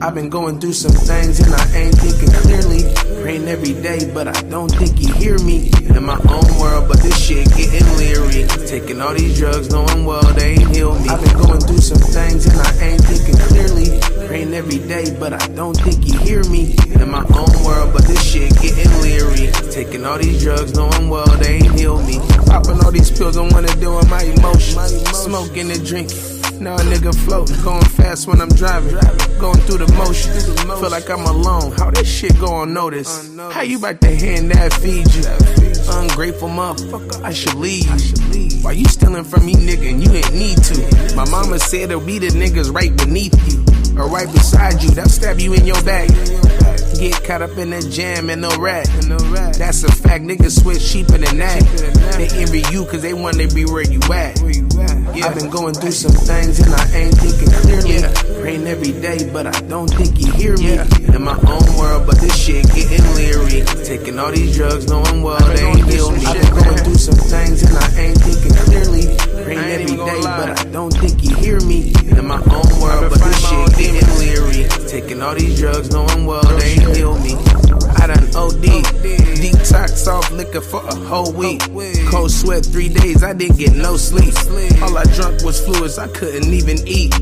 I've been going through some things and I ain't thinking clearly. Praying every day, but I don't think he hear me. In my own world, but this shit getting leery. Taking all these drugs, knowing well they ain't heal me. I've been going through some things and I ain't thinking clearly. Praying every day, but I don't think he hear me. In my own world, but this shit getting leery. Taking all these drugs, knowing well they ain't heal me. Popping all these pills, don't wanna deal with my emotions. Smoking and drinking. Now a nigga floating, going fast when I'm driving, going through the motions. Feel like I'm alone. How this shit go unnoticed? How you about to hand that feed you? Ungrateful motherfucker, I should leave. Why you stealing from me, nigga, and you ain't need to? My mama said it'll be the niggas right beneath you, or right beside you, they'll stab you in your back. Get caught up in the jam and no rat. That's a fact, niggas switch cheaper than that. They envy you cause they wanna be where you at. I've been going through some things and I ain't thinking clearly. Praying every day, but I don't think he hear me. In my own world, but this shit getting leery. Taking all these drugs, knowing well they ain't heal me. I've been going through some things and I ain't thinking clearly. Praying every day, but I don't think he hear me. In my own world, but this shit getting leery. Taking all these drugs, knowing well they ain't heal me. I done OD, detox off liquor for a whole week. Cold sweat 3 days, I didn't get no sleep. All I drunk was fluids, I couldn't even eat.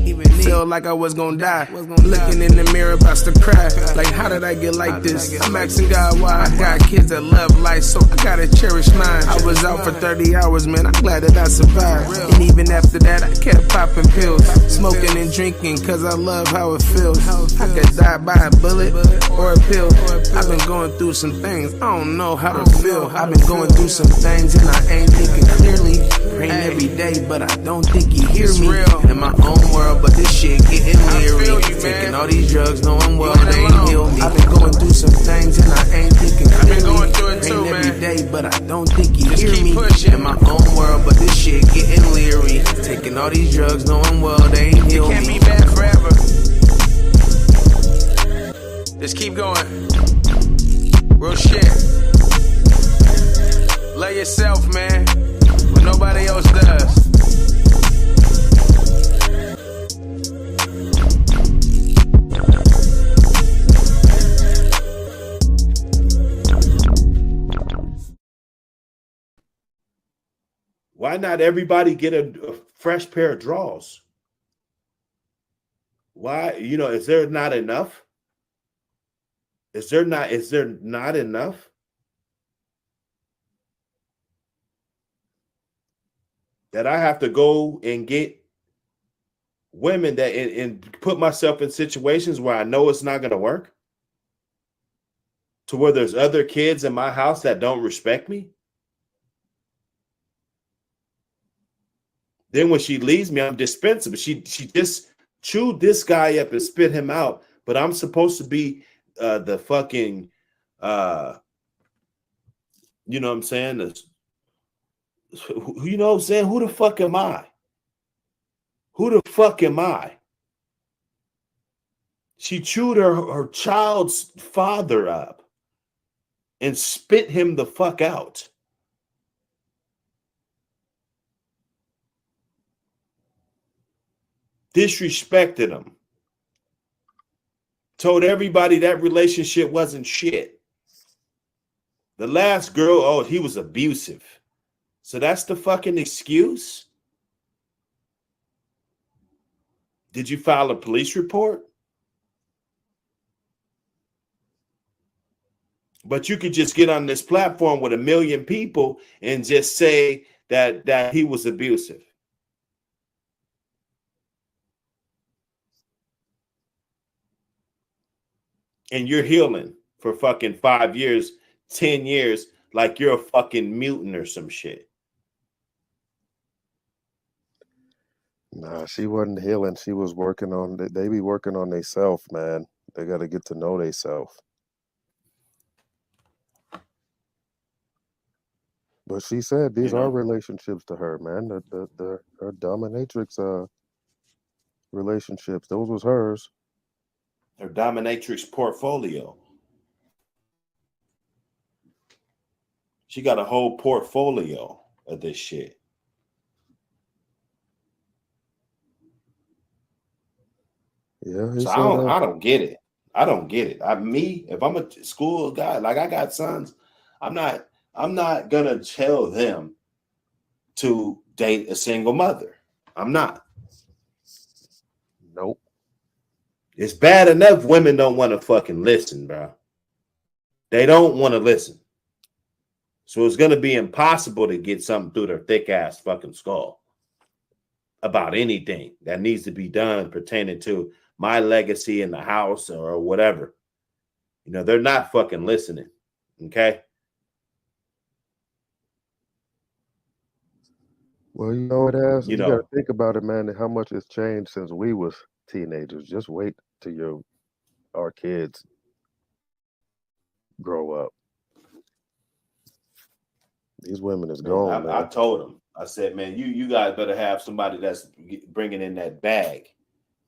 Feel like I was gonna die. Looking in the mirror, about to cry. Like, how did I get like this? I'm asking God why. I got kids that love life, so I gotta cherish mine. I was out for 30 hours, man, I'm glad that I survived. And even after that, I kept popping pills, smoking and drinking, cause I love how it feels. I could die by a bullet or a pill. I've been going through some things, I don't know how to feel. I've been going through some things and I ain't thinking clearly. Praying every day, but I don't think he hear me. In my own world, but this shit getting leery. Taking all these drugs, knowing well they ain't heal me. I've been going through some things and I ain't thinking clearly. I've been going through it too, man. Every day, but I don't think he hear me. In my own world, but this shit getting leery. Taking all these drugs, knowing well they ain't heal me. It can't be bad forever. Just keep going. Real shit. Love yourself, man, when nobody else does. Why not everybody get a fresh pair of drawers? Why, is there not enough? Is there not enough? That I have to go and get women that and put myself in situations where I know it's not going to work? To where there's other kids in my house that don't respect me? Then when she leaves me, I'm dispensable. She just chewed this guy up and spit him out, but I'm supposed to be the fucking, you know what I'm saying? You know what I'm saying? Who the fuck am I? Who the fuck am I? She chewed her child's father up and spit him the fuck out. Disrespected him. Told everybody that relationship wasn't shit. The last girl, he was abusive. So that's the fucking excuse? Did you file a police report? But you could just get on this platform with 1 million people and just say that he was abusive. And you're healing for fucking 5 years, 10 years, like you're a fucking mutant or some shit. Nah, she wasn't healing. She was working on, they be working on themselves, man. They got to get to know themselves. But she said these are relationships to her, man. Her dominatrix relationships, those was hers. Her dominatrix portfolio. She got a whole portfolio of this shit. Yeah, he So said I don't get it. I don't get it. If I'm a school guy, like I got sons, I'm not gonna tell them to date a single mother. I'm not. nope. It's bad enough women don't want to fucking listen, bro. They don't want to listen. So it's gonna be impossible to get something through their thick ass fucking skull about anything that needs to be done pertaining to my legacy in the house or whatever. You know, they're not fucking listening. Okay. Well, you know it has. You You got to know, think about it, man. And how much has changed since we was teenagers. Just wait till our kids grow up. These women is man, gone, I man. told them, I said, man, you guys better have somebody that's bringing in that bag,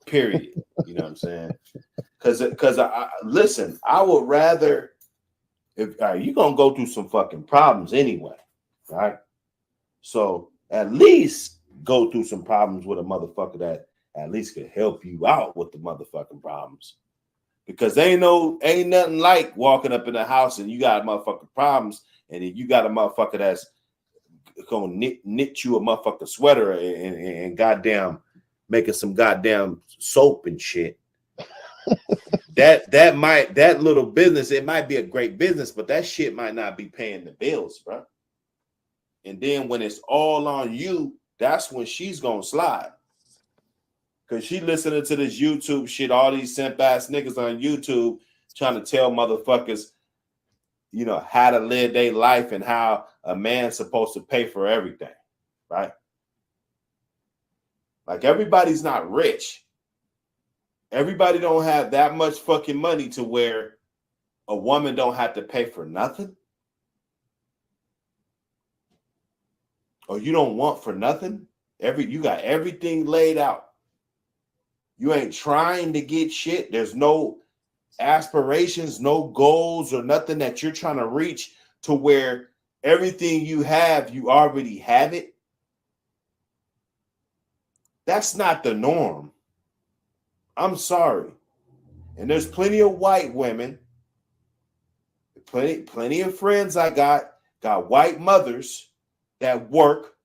period. You know what I'm saying? Because I listen, I would rather, if you're going to go through some fucking problems anyway, right? So at least go through some problems with a motherfucker that at least could help you out with the motherfucking problems. Because ain't nothing like walking up in the house and you got motherfucking problems, and then you got a motherfucker that's gonna knit you a motherfucking sweater and goddamn making some goddamn soap and shit. that little business, it might be a great business, but that shit might not be paying the bills, bro. And then when it's all on you, that's when she's gonna slide. Cause she listening to this YouTube shit, all these simp ass niggas on YouTube trying to tell motherfuckers, you know, how to live their life and how a man's supposed to pay for everything, right? Like everybody's not rich. Everybody don't have that much fucking money to where a woman don't have to pay for nothing. Or you don't want for nothing. You got everything laid out. You ain't trying to get shit. There's no aspirations, no goals or nothing that you're trying to reach to where everything you have, you already have it. That's not the norm. I'm sorry. And there's plenty of white women, plenty of friends I got white mothers that work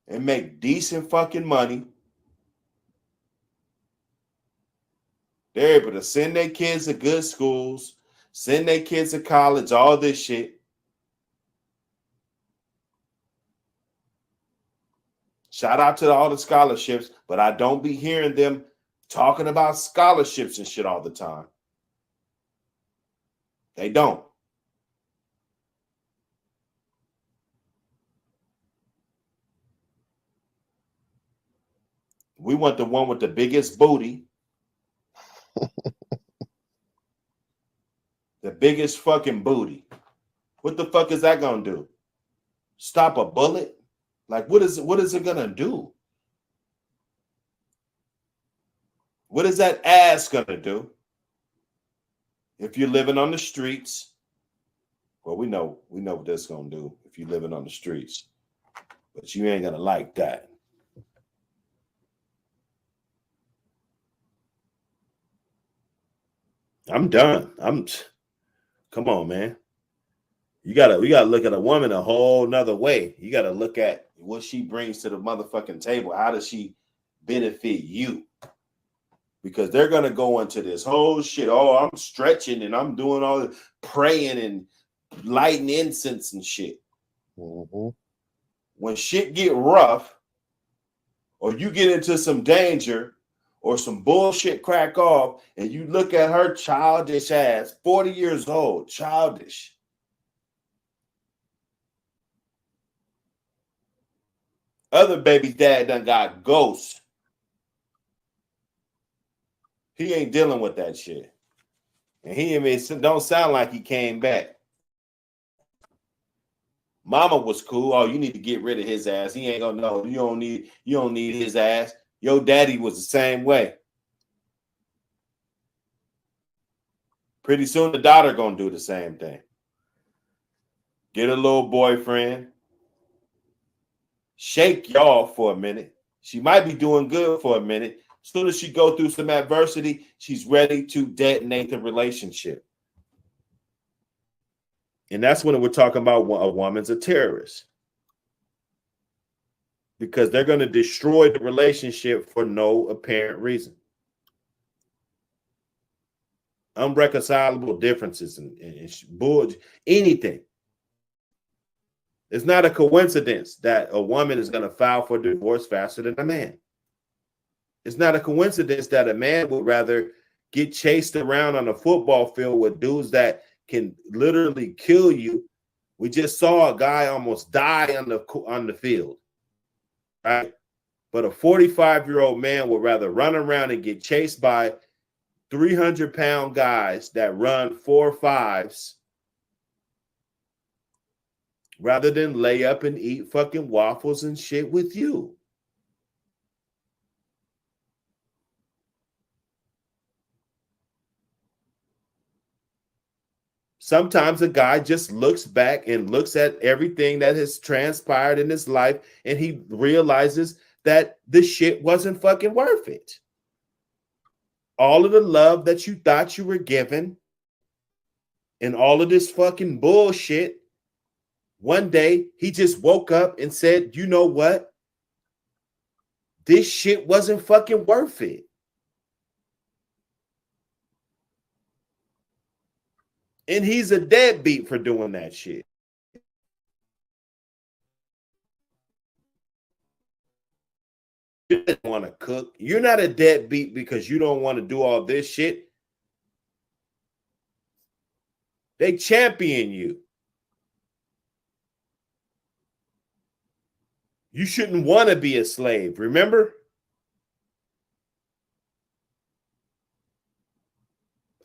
and make decent fucking money. They're able to send their kids to good schools, send their kids to college, all this shit. Shout out to all the scholarships, but I don't be hearing them talking about scholarships and shit all the time. They don't. We want the one with the biggest booty. The biggest fucking booty. What the fuck is that gonna do? Stop a bullet? Like, what is it gonna do? What is that ass gonna do? If you're living on the streets, well, we know what that's gonna do if you're living on the streets. But you ain't gonna like that. I'm done. Come on, man. We gotta look at a woman a whole nother way. You gotta look at what she brings to the motherfucking table. How does she benefit you? Because they're gonna go into this whole shit. Oh, I'm stretching and I'm doing all the praying and lighting incense and shit. Mm-hmm. When shit get rough, or you get into some danger, or some bullshit crack off, and you look at her childish ass, 40 years old, childish. Other baby's dad done got ghosts. He ain't dealing with that shit. And he don't sound like he came back. Mama was cool. Oh, you need to get rid of his ass. He ain't gonna know. You don't need his ass. Your daddy was the same way. Pretty soon the daughter gonna do the same thing. Get a little boyfriend. Shake y'all for a minute. She might be doing good for a minute, As soon as she go through some adversity, she's ready to detonate the relationship. And that's when we're talking about a woman's a terrorist. Because they're going to destroy the relationship for no apparent reason. Unreconcilable differences and bullshit, anything. It's not a coincidence that a woman is going to file for divorce faster than a man. It's not a coincidence that a man would rather get chased around on a football field with dudes that can literally kill you. We just saw a guy almost die on the field, right? But a 45-year-old man would rather run around and get chased by 300-pound guys that run 4.5s rather than lay up and eat fucking waffles and shit with you. Sometimes a guy just looks back and looks at everything that has transpired in his life and he realizes that this shit wasn't fucking worth it. All of the love that you thought you were given and all of this fucking bullshit, one day he just woke up and said, you know what? This shit wasn't fucking worth it. And he's a deadbeat for doing that shit. You didn't want to cook. You're not a deadbeat because you don't want to do all this shit. They champion you. You shouldn't want to be a slave, remember?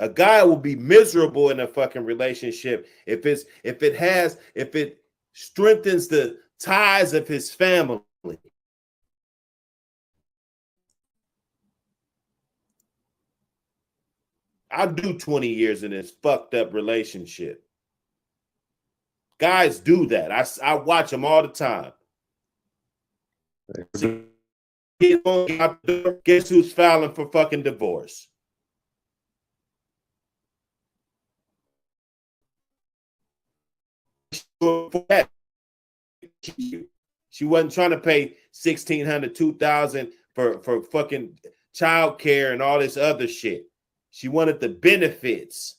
A guy will be miserable in a fucking relationship if it strengthens the ties of his family. I'll do 20 years in this fucked up relationship. Guys do that. I watch them all the time. Guess who's filing for fucking divorce? She wasn't trying to pay $1,600, $2,000 for fucking child care and all this other shit. She wanted the benefits.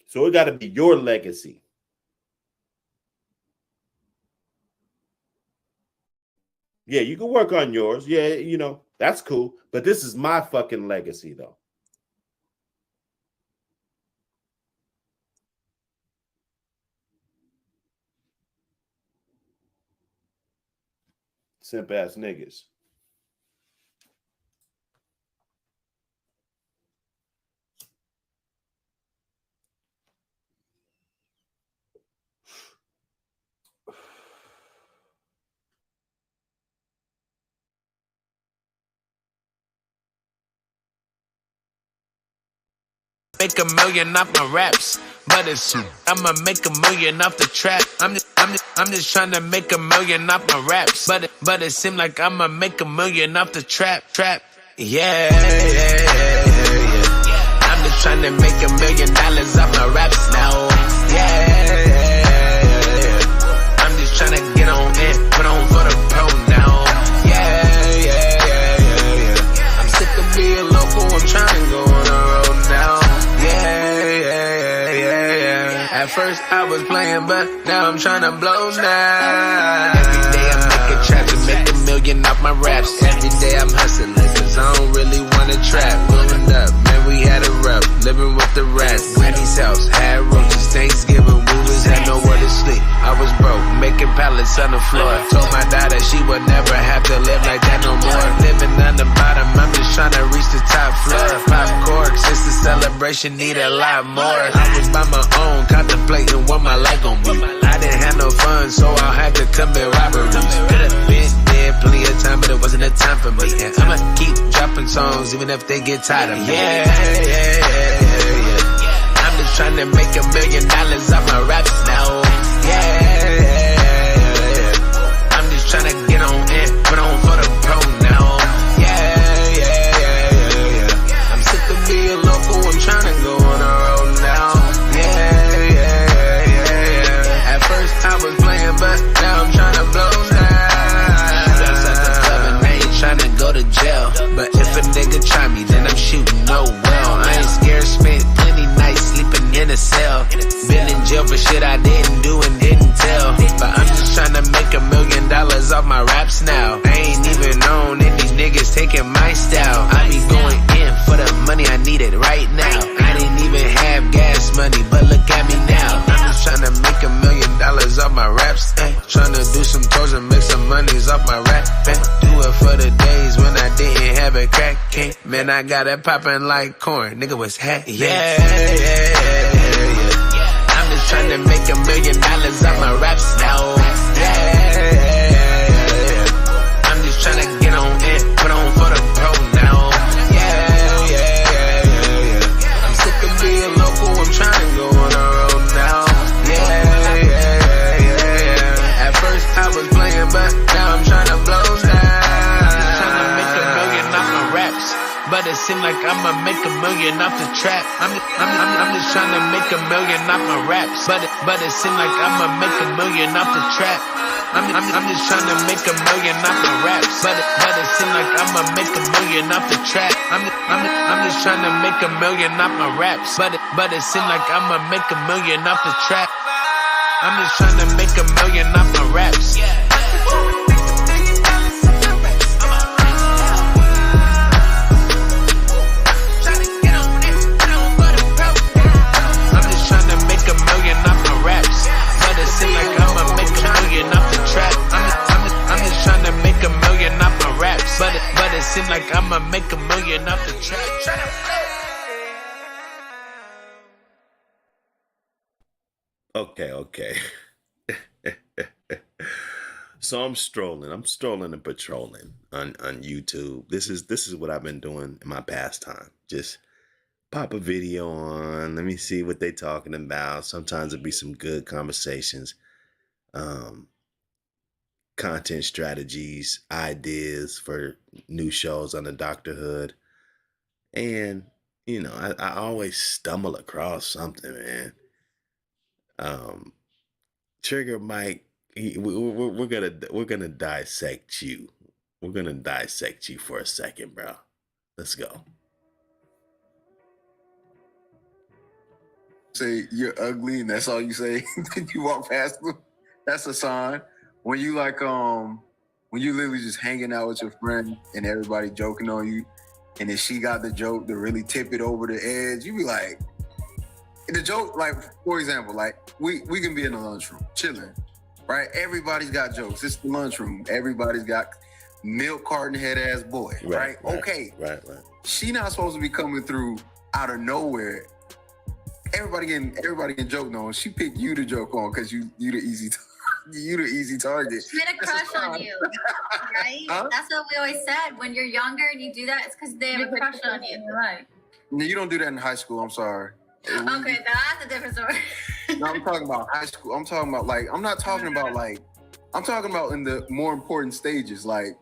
So it got to be your legacy. Yeah, you can work on yours. Yeah, you know, that's cool. But this is my fucking legacy, though. Simp ass niggas. Make a million off my raps, but it's I'ma make a million off the trap. I'm just trying to make a million off my raps, but it seem like I'ma make a million off the trap. Yeah. I'm just trying to make $1 million off my raps now. Yeah. I'm just trying to get on it, put on for the pro now. Yeah. I'm sick of being local, I'm trying to go on the road now. At first I was playing, but now I'm trying to blow now. Every day I make a trap to make $1 million off my raps. Every day I'm hustling, cause I don't really wanna trap. Blowing up, man, we had a rough. Living with the rats, granny's house, had roaches. Thanksgiving, we was had nowhere to sleep. I was broke, making pallets on the floor. Told my daughter she would never have to live like that no more. Living on the bottom, I'm just trying to reach the top floor. Pop corks, it's a celebration, need a lot more. I was by my own, contemplating what my life gon' be. I didn't have no fun, so I had to commit robberies. Could've been dead plenty of time, but it wasn't a time for me. And I'ma keep dropping songs even if they get tired of me. Yeah. I'm just trying to make $1 million off my raps now. I'm just trying to get on in, put on for the pro now. I'm sick of being local, I'm trying to go on the road now. At first I was playing, but now I'm trying to blow now. Shootouts at the club and I ain't trying to go to jail. But if a nigga try me, then I'm shooting no well. I ain't scared, spent plenty nights sleeping in a cell. Been in jail for shit I didn't do and didn't tell. But I'm just trying to make $1 million off my raps now. I ain't even known that these niggas taking my style. I be going in for the money, I need it right now. I didn't even have gas money, but look at me now. I'm just trying to make $1 million off my raps. Trying to do some tours and make some monies off my rap. Do it for the days when I didn't have a crack. Man, I got it popping like corn. Nigga was hack. I'm just trying to make $1 million off my raps now. I'm just trying to get on it, put on for the pro now. I'm sick of being local, I'm trying to go on the road now. At first I was playing, but now I'm trying to blow now. Trying to make $1 million off my raps, but it seems like I'ma make $1 million off the trap. I'm just trying to make $1 million off my raps, but it seems like I'ma make $1 million off the trap. I'm just trying to make $1 million off my raps, but it seems like I'ma make $1 million off the trap. I'm just trying to make $1 million off my raps, but it seems like I'ma make $1 million off the trap. I'm just trying to make $1 million off my raps. But it seems like I'ma make $1 million off the track. Okay. So I'm strolling and patrolling on YouTube. This is what I've been doing in my pastime. Just pop a video on. Let me see what they talking about. Sometimes it'll be some good conversations. Content strategies, ideas for new shows on the Doctor Hood. And, I always stumble across something, man. Trigger Mike, we're gonna dissect you. We're gonna dissect you for a second, bro. Let's go. Say you're ugly and that's all you say. You walk past them. That's a sign. When you when you literally just hanging out with your friend and everybody joking on you, and then she got the joke to really tip it over the edge, you be like, the joke, like, for example, like we can be in the lunchroom chilling, right? Everybody's got jokes. It's the lunchroom. Everybody's got milk carton head ass boy, right? Okay. Right. She not supposed to be coming through out of nowhere. Everybody getting joked on. She picked you to joke on because you the easy target. She made a crush on you, right? Huh? That's what we always said. When you're younger and you do that, it's because they have a crush on you. Right. No, you don't do that in high school. I'm sorry. Okay, that's a different story. No, I'm talking about high school. I'm talking about I'm talking about in the more important stages, like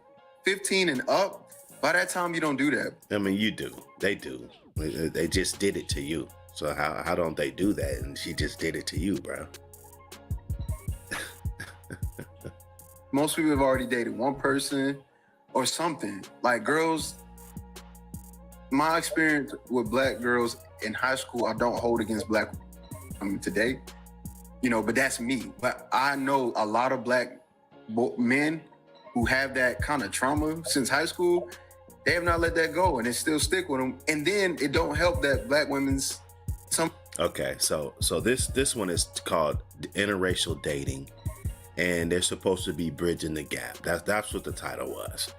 15 and up. By that time, you don't do that. I mean, you do. They do. They just did it to you. So how don't they do that? And she just did it to you, bro. Most people have already dated one person or something. Like girls, my experience with black girls in high school, I don't hold against black women today, but that's me. But I know a lot of black men who have that kind of trauma since high school. They have not let that go and they still stick with them. And then it don't help that black women's Okay, so this one is called interracial dating, and they're supposed to be bridging the gap. That's what the title was.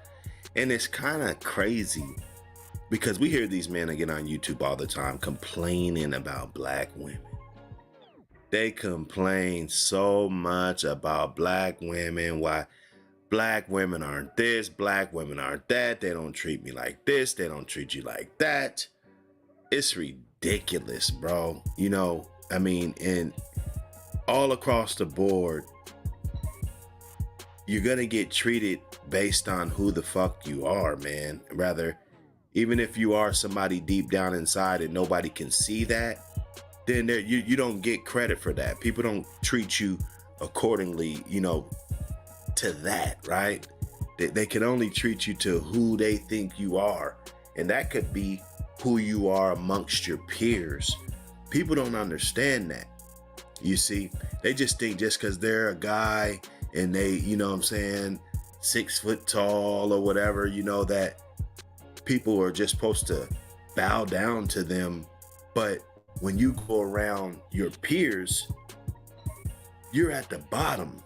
And it's kind of crazy because we hear these men get on YouTube all the time complaining about black women. They complain so much about black women, why black women aren't this, black women aren't that, they don't treat me like this, they don't treat you like that. It's ridiculous. ridiculous, bro. You know, I mean, and all across the board, you're gonna get treated based on who the fuck you are, man. Rather, even if you are somebody deep down inside and nobody can see that, then you don't get credit for that. People don't treat you accordingly, you know, to that, right? They can only treat you to who they think you are. And that could be who you are amongst your peers. People don't understand that. You see, they just think just because they're a guy and they, you know what I'm saying, 6 foot tall or whatever, you know, that people are just supposed to bow down to them. But when you go around your peers, you're at the bottom.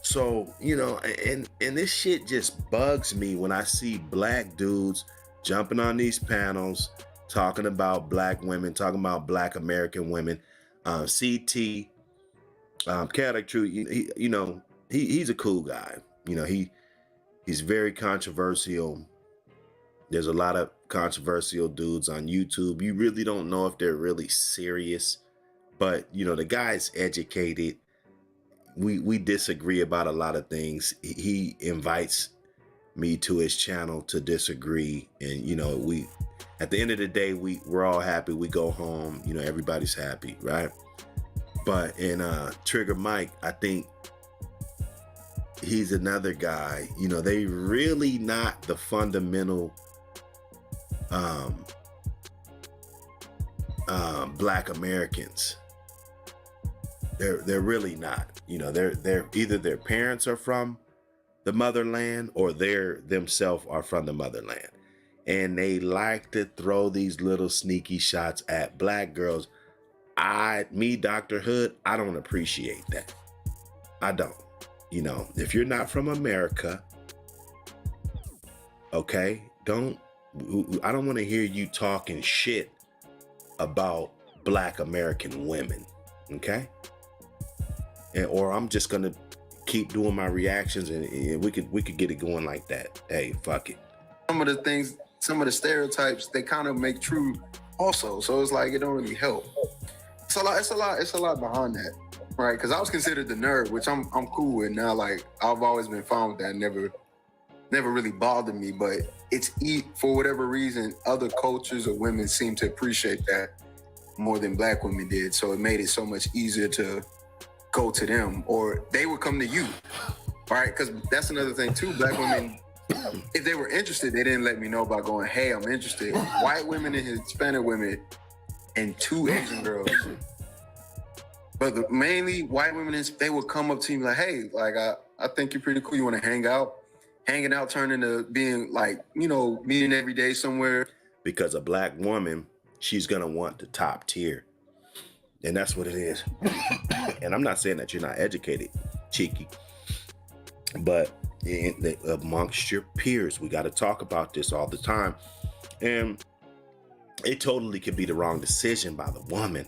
So, you know, and this shit just bugs me when I see black dudes jumping on these panels, talking about black women, talking about black American women. CT, Chaotic Truth, you know, he's a cool guy. You know, he's very controversial. There's a lot of controversial dudes on YouTube. You really don't know if they're really serious, but you know, the guy's educated. We disagree about a lot of things. He invites me to his channel to disagree, and you know, at the end of the day, we're all happy. We go home, you know, everybody's happy, right? But in Trigger Mike, I think he's another guy. You know, they really not the fundamental black Americans. They're really not. You know, they're either their parents are from the motherland or they're themselves are from the motherland. And they like to throw these little sneaky shots at black girls. Dr. Hood, I don't appreciate that. I don't. You know, if you're not from America, okay, I don't want to hear you talking shit about black American women, okay? Or I'm just gonna keep doing my reactions and we could get it going like that. Hey, fuck it. Some of the things, some of the stereotypes, they kind of make true also. So it's like it don't really help. It's a lot behind that, right? Because I was considered the nerd, which I'm cool with now. Like I've always been fine with that. Never really bothered me. But it's for whatever reason, other cultures or women seem to appreciate that more than black women did. So it made it so much easier to go to them, or they would come to you, right? Because that's another thing too. Black women, if they were interested, they didn't let me know by going, "Hey, I'm interested." White women and Hispanic women and 2 Asian girls, but mainly white women, they would come up to me like, "Hey, like I think you're pretty cool. You want to hang out?" Hanging out turned into being like, you know, meeting every day somewhere. Because a black woman, she's gonna want the top tier. And that's what it is. And I'm not saying that you're not educated, cheeky, but amongst your peers, we got to talk about this all the time. And it totally could be the wrong decision by the woman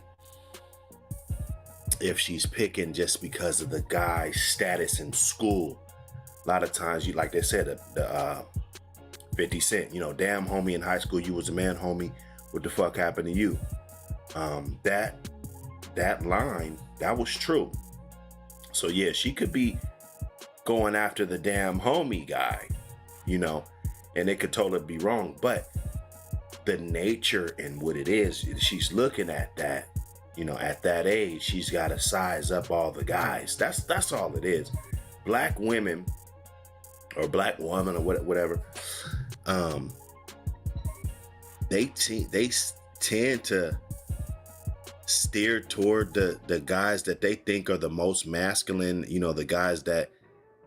if she's picking just because of the guy's status in school. A lot of times, like they said, the 50 Cent, you know, damn homie in high school, you was a man, homie. What the fuck happened to you? That line, that was true. So yeah, she could be going after the damn homie guy, you know, and it could totally be wrong. But the nature and what it is, she's looking at that, you know, at that age, she's got to size up all the guys. That's all it is. Black women or black woman or whatever, they tend to steer toward the guys that they think are the most masculine, you know, the guys that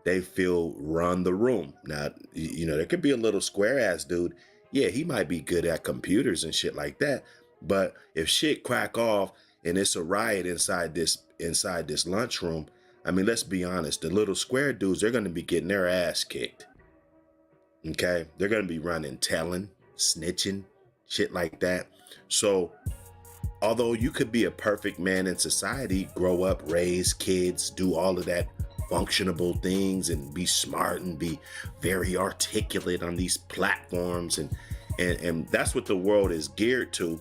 they feel run the room. Now, you know, there could be a little square ass dude. Yeah, he might be good at computers and shit like that. But if shit crack off and it's a riot inside this lunchroom, I mean, let's be honest, the little square dudes, they're going to be getting their ass kicked. Okay? They're going to be running, telling, snitching, shit like that. So although you could be a perfect man in society, grow up, raise kids, do all of that functionable things and be smart and be very articulate on these platforms, and that's what the world is geared to.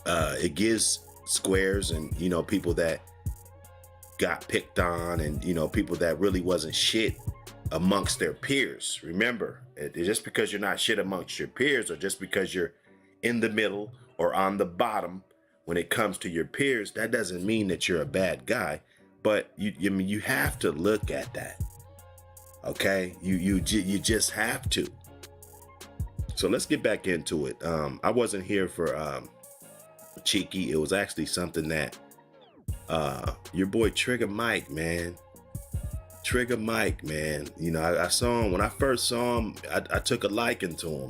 it gives squares and, you know, people that got picked on and, you know, people that really wasn't shit amongst their peers. Remember, just because you're not shit amongst your peers, or just because you're in the middle or on the bottom when it comes to your peers, that doesn't mean that you're a bad guy. But you have to look at that. Okay, you just have to. So let's get back into it. I wasn't here for Cheeky. It was actually something that your boy Trigger Mike, man. Trigger Mike, man. You know, I saw him when I first saw him. I took a liking to him.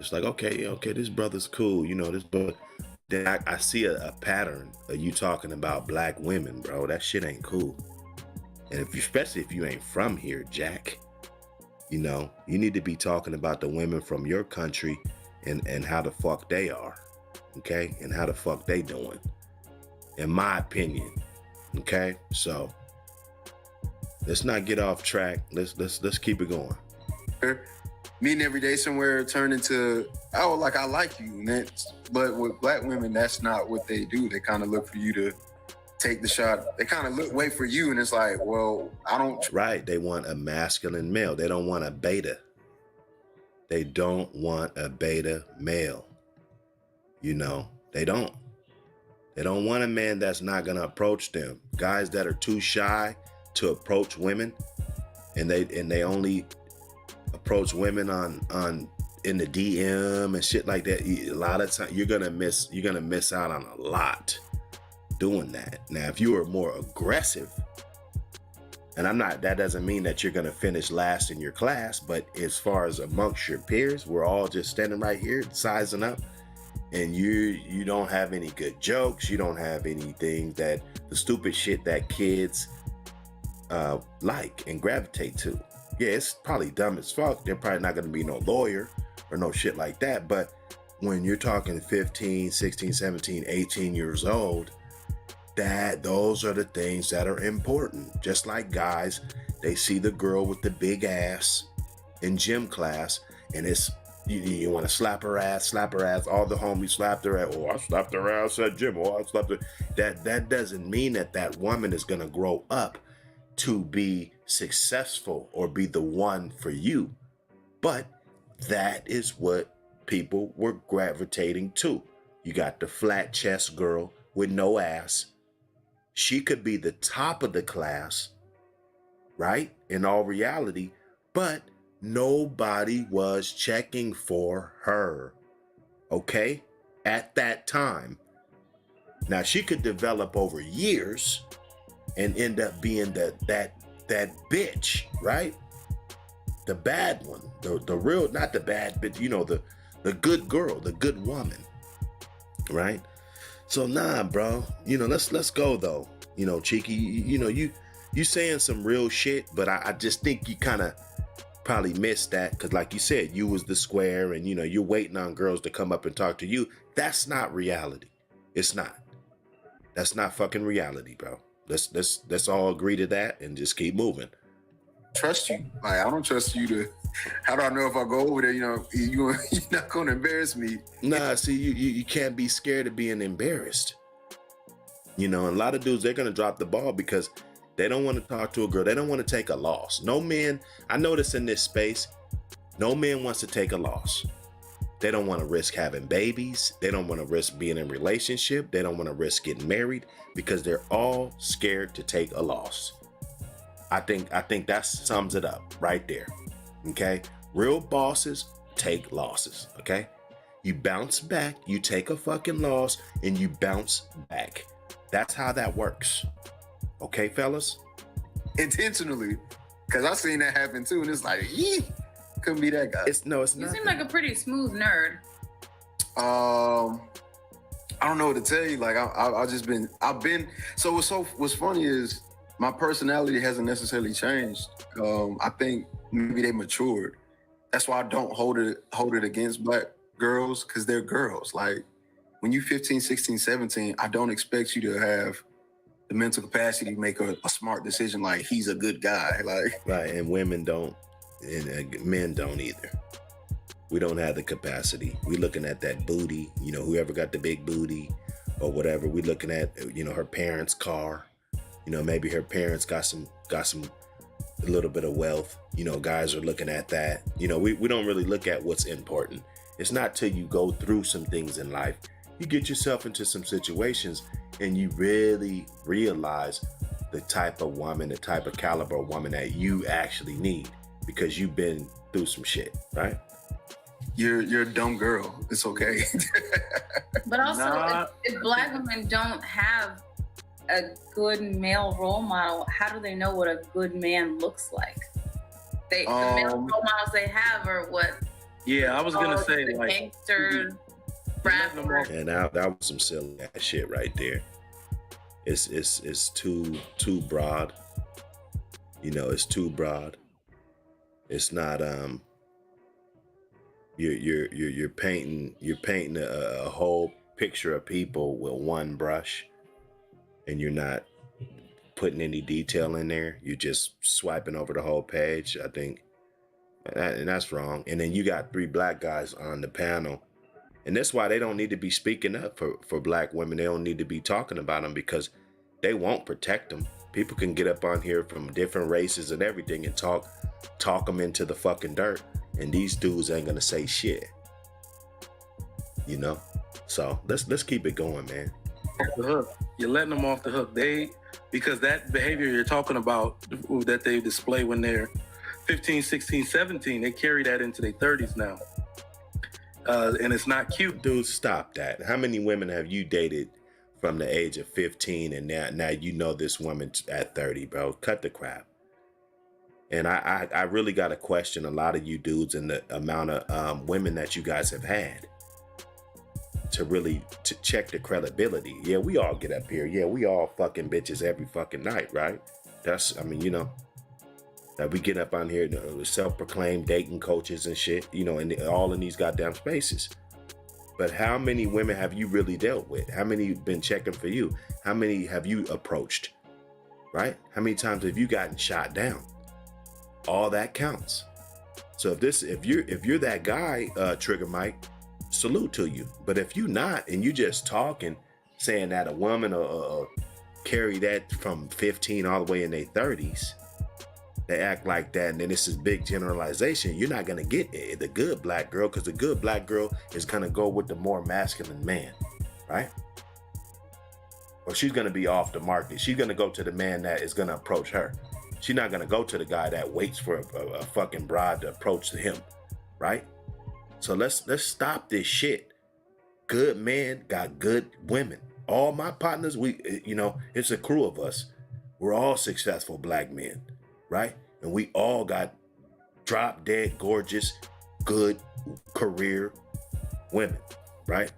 It's like, okay, this brother's cool. You know, this brother. Then I see a pattern of you talking about black women, bro. That shit ain't cool. And especially if you ain't from here, Jack. You know, you need to be talking about the women from your country and how the fuck they are. Okay? And how the fuck they doing. In my opinion. Okay? So let's not get off track. Let's keep it going. Meeting every day somewhere turned into, oh, like I like you. But with black women, that's not what they do. They kind of look for you to take the shot. They kind of wait for you, and it's like, well, I don't. Right. They want a masculine male. They don't want a beta. They don't want a beta male. You know, they don't. They don't want a man that's not going to approach them. Guys that are too shy to approach women, and they only approach women on in the DM and shit like that. A lot of times you're gonna miss out on a lot doing that. Now, if you are more aggressive, and that doesn't mean that you're gonna finish last in your class, but as far as amongst your peers, we're all just standing right here sizing up, and you don't have any good jokes, you don't have anything that the stupid shit that kids like and gravitate to. Yeah, it's probably dumb as fuck. They're probably not going to be no lawyer or no shit like that. But when you're talking 15, 16, 17, 18 years old, those are the things that are important. Just like guys, they see the girl with the big ass in gym class, and it's you want to slap her ass. All the homies slapped her ass. Oh, I slapped her ass at gym. Oh, I slapped her. That doesn't mean that woman is going to grow up to be successful or be the one for you. But that is what people were gravitating to. You got the flat chest girl with no ass. She could be the top of the class, right? In all reality, but nobody was checking for her, okay? At that time. Now, she could develop over years and end up being that bitch, right? The bad one, the real, not the bad bitch, you know, the good girl, the good woman, right? So nah, bro, you know, let's go though. You know, Cheeky, you know, you saying some real shit, but I just think you kind of probably missed that, because like you said, you was the square, and you know, you're waiting on girls to come up and talk to you. That's not reality. It's not. That's not fucking reality, bro. Let's all agree to that and just keep moving. Trust you. Like, I don't trust you to. How do I know if I go over there, you know, you're not going to embarrass me? Nah, see, you can't be scared of being embarrassed. You know, a lot of dudes, they're going to drop the ball because they don't want to talk to a girl. They don't want to take a loss. No man, I notice in this space, no man wants to take a loss. They don't want to risk having babies. They don't want to risk being in a relationship. They don't want to risk getting married because they're all scared to take a loss. I think that sums it up right there. Okay? Real bosses take losses. Okay? You bounce back, you take a fucking loss, and you bounce back. That's how that works. Okay, fellas? Intentionally. Because I've seen that happen too, and it's like, couldn't be that guy. It's not. You seem like a pretty smooth nerd. I don't know what to tell you. Like I've been. So what's funny is my personality hasn't necessarily changed. I think maybe they matured. That's why I don't hold it against black girls, because they're girls. Like when you're 15, 16, 17, I don't expect you to have the mental capacity to make a smart decision. Like he's a good guy. Like right, and women don't. And men don't either. We don't have the capacity. We looking at that booty, you know, whoever got the big booty or whatever. We looking at, you know, her parents' car. You know, maybe her parents got some a little bit of wealth. You know, guys are looking at that. You know, we don't really look at what's important. It's not till you go through some things in life, you get yourself into some situations and you really realize the type of woman, the type of caliber of woman that you actually need because you've been through some shit, right? You're a dumb girl. It's okay. But also, if black women don't have a good male role model, how do they know what a good man looks like? The male role models they have are what? Yeah, I was gonna say the like gangster rapper. And that was some silly ass shit right there. It's too broad. You know, it's too broad. It's not you're painting a whole picture of people with one brush, and you're not putting any detail in there. You're just swiping over the whole page. I think, and that's wrong. And then you got 3 black guys on the panel, and that's why they don't need to be speaking up for black women. They don't need to be talking about them because they won't protect them. People can get up on here from different races and everything and talk them into the fucking dirt, and these dudes ain't gonna say shit. You know, so let's keep it going, man. Off the hook. You're letting them off the hook. Because that behavior you're talking about that they display when they're 15, 16, 17, they carry that into their 30s now. And it's not cute. Dude, stop that. How many women have you dated from the age of 15 and now you know this woman at 30, bro? Cut the crap. And I really got to question a lot of you dudes and the amount of women that you guys have had to check the credibility. Yeah, we all get up here. Yeah, we all fucking bitches every fucking night, right? I mean, you know, that we get up on here, self-proclaimed dating coaches and shit, you know, and all in these goddamn spaces. But how many women have you really dealt with? How many been checking for you? How many have you approached, right? How many times have you gotten shot down? All that counts. So if you're that guy, Trigger Mike, salute to you. But if you not, and you just talking, saying that a woman carry that from 15 all the way in their 30s, they act like that, and then this is big generalization. You're not gonna get the good black girl, because the good black girl is gonna go with the more masculine man, right? Or she's gonna be off the market. She's gonna go to the man that is gonna approach her. She's not gonna go to the guy that waits for a fucking bride to approach him, right? So let's stop this shit. Good men got good women. All my partners, it's a crew of us. We're all successful black men, right? And we all got drop dead, gorgeous, good career women, right?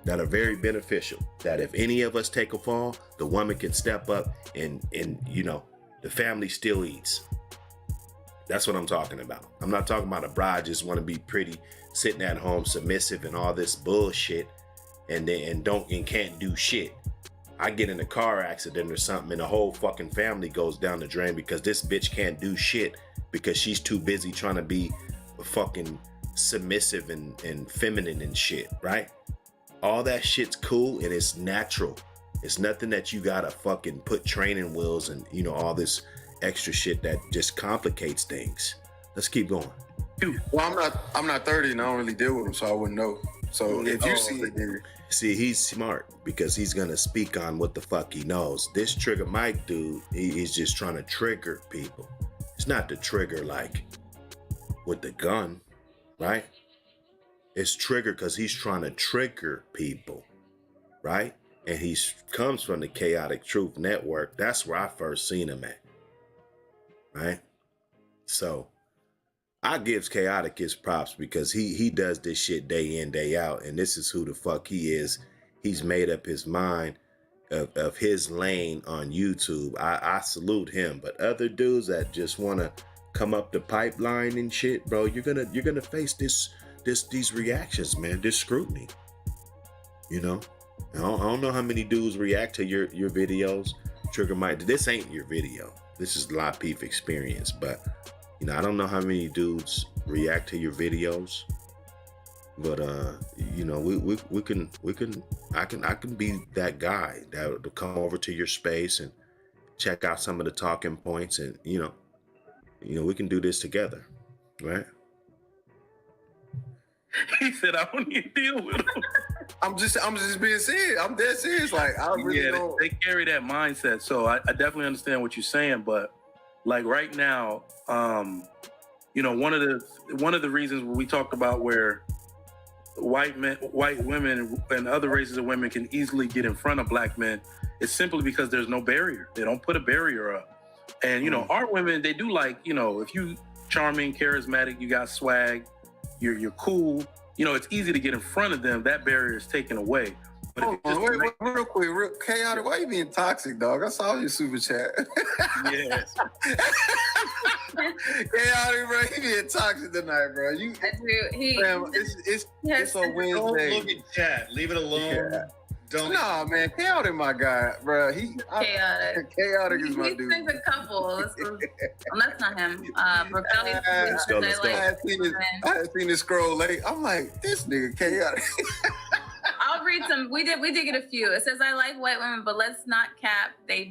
That are very beneficial. That if any of us take a fall, the woman can step up and the family still eats. That's what I'm talking about. I'm not talking about a bride just want to be pretty, sitting at home, submissive and all this bullshit, and can't do shit. I get in a car accident or something and the whole fucking family goes down the drain because this bitch can't do shit because she's too busy trying to be fucking submissive and feminine and shit, right? All that shit's cool and it's natural. It's nothing that you gotta fucking put training wheels and all this extra shit that just complicates things. Let's keep going. Well, I'm not 30 and I don't really deal with them, so I wouldn't know. So if you see it, then see, he's smart because he's gonna speak on what the fuck he knows. This Trigger Mike dude, he's just trying to trigger people. It's not the trigger like with the gun, right? It's trigger because he's trying to trigger people, right? And he comes from the Chaotic Truth Network. That's where I first seen him at, right? So I gives Chaotic his props because he does this shit day in, day out. And this is who the fuck he is. He's made up his mind of his lane on YouTube. I salute him. But other dudes that just want to come up the pipeline and shit, bro, you're gonna face these reactions, man, this scrutiny. I don't know how many dudes react to your videos, Trigger Mike. This ain't your video. This is La Peep Experience, but You know, I don't know how many dudes react to your videos, but you know, we can I can be that guy that will come over to your space and check out some of the talking points, and you know, we can do this together, right? He said, "I don't need to deal with him." I'm just being serious. I'm dead serious. Like, I really don't. They carry that mindset. So I definitely understand what you're saying, but like right now, you know, one of the reasons we talked about where white women and other races of women can easily get in front of black men is simply because there's no barrier. They don't put a barrier up. And you know, our women, they do, like, you know, if you charming, charismatic, you got swag, you're cool, you know, it's easy to get in front of them. That barrier is taken away. But wait, real quick, real chaotic. Why you being toxic, dog? I saw your super chat. Yes. Chaotic, bro. He being toxic tonight, bro. It's a Wednesday. Don't look at chat. Leave it alone. Yeah. Don't. Nah, man, chaotic, my guy, bro. Chaotic is my dude. He's a couple. That's not him. Rebellious. Let's go. I had seen this scroll late. I'm like, this nigga chaotic. I'll read some. We did get a few. It says, I like white women, but let's not cap. They